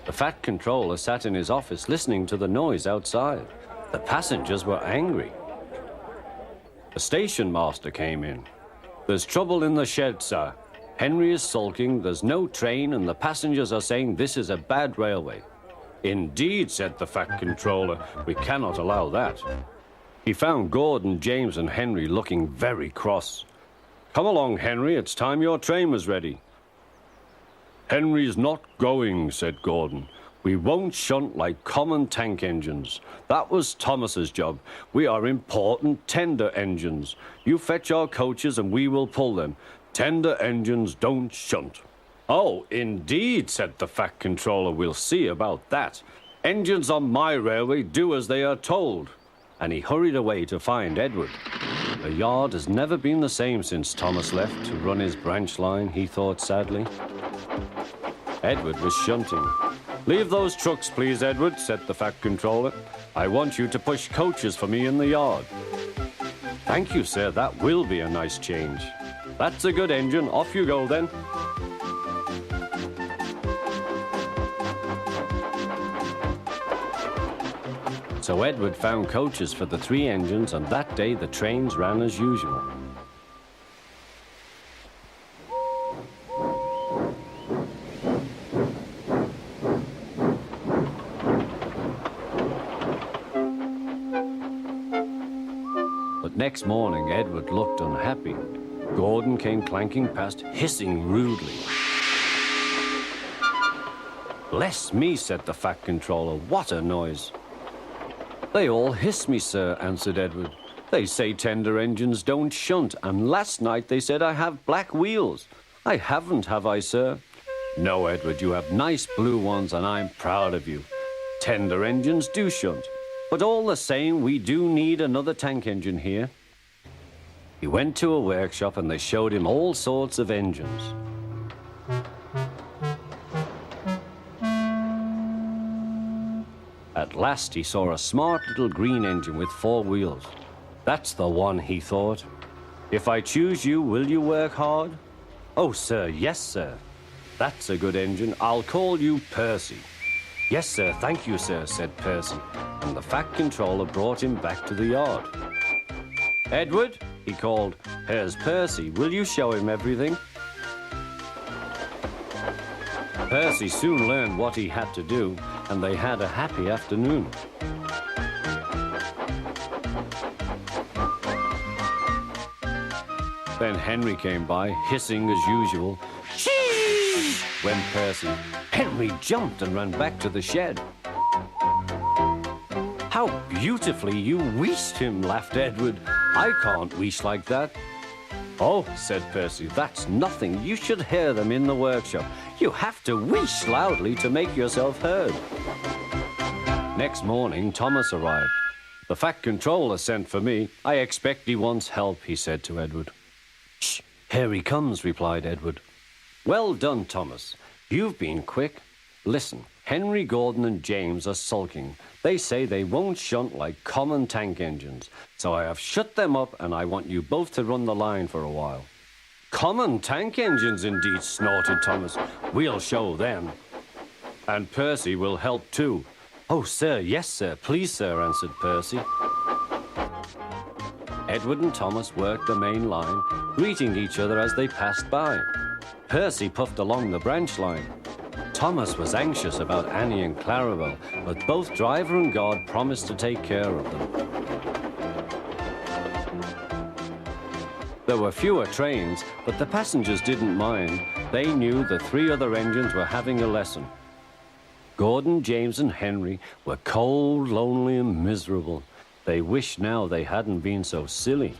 The fat controller sat in his office listening to the noise outside. The passengers were angry. The station master came in. "There's trouble in the shed, sir. Henry is sulking, there's no train, and the passengers are saying this is a bad railway." "Indeed," said the fat controller, "we cannot allow that." He found Gordon, James, and Henry looking very cross. "Come along, Henry, it's time your train was ready." "Henry's not going," said Gordon. "We won't shunt like common tank engines. That was Thomas's job. We are important tender engines. You fetch our coaches and we will pull them. Tender engines don't shunt." "Oh, indeed," said the fat controller. "We'll see about that. Engines on my railway do as they are told." And he hurried away to find Edward. The yard has never been the same since Thomas left to run his branch line, he thought sadly. Edward was shunting. "Leave those trucks, please, Edward," said the fat controller. "I want you to push coaches for me in the yard." "Thank you, sir, that will be a nice change." "That's a good engine. Off you go, then." So Edward found coaches for the 3 engines, and that day the trains ran as usual. But next morning, Edward looked unhappy. Gordon came clanking past, hissing rudely. "Bless me," said the fat controller, "what a noise." "They all hiss me, sir," answered Edward. "They say tender engines don't shunt, and last night they said I have black wheels. I haven't, have I, sir?" "No, Edward, you have nice blue ones, and I'm proud of you. Tender engines do shunt, but all the same, we do need another tank engine here." He went to a workshop, and they showed him all sorts of engines. At last he saw a smart little green engine with 4 wheels. "That's the one," he thought. "If I choose you, will you work hard?" "Oh, sir, yes, sir." "That's a good engine. I'll call you Percy." "Yes, sir, thank you, sir," said Percy, and the fat controller brought him back to the yard. "Edward," he called, "here's Percy. Will you show him everything?" Percy soon learned what he had to do, and they had a happy afternoon. Then Henry came by, hissing as usual. "Chee!" went Percy. Henry jumped and ran back to the shed. "How beautifully you wheeshed him," laughed Edward. "I can't wheesh like that." "Oh," said Percy, "that's nothing. You should hear them in the workshop. You have to wheesh loudly to make yourself heard." Next morning, Thomas arrived. "The fat controller sent for me. I expect he wants help," he said to Edward. "Shh, here he comes," replied Edward. "Well done, Thomas. You've been quick. Listen, Henry, Gordon, and James are sulking. They say they won't shunt like common tank engines. So I have shut them up, and I want you both to run the line for a while." "Common tank engines, indeed," snorted Thomas. "We'll show them." "And Percy will help too." "Oh, sir, yes, sir. Please, sir," answered Percy. Edward and Thomas worked the main line, greeting each other as they passed by. Percy puffed along the branch line. Thomas was anxious about Annie and Clarabelle, but both driver and guard promised to take care of them. There were fewer trains, but the passengers didn't mind. They knew the 3 other engines were having a lesson. Gordon, James, and Henry were cold, lonely, and miserable. They wished now they hadn't been so silly.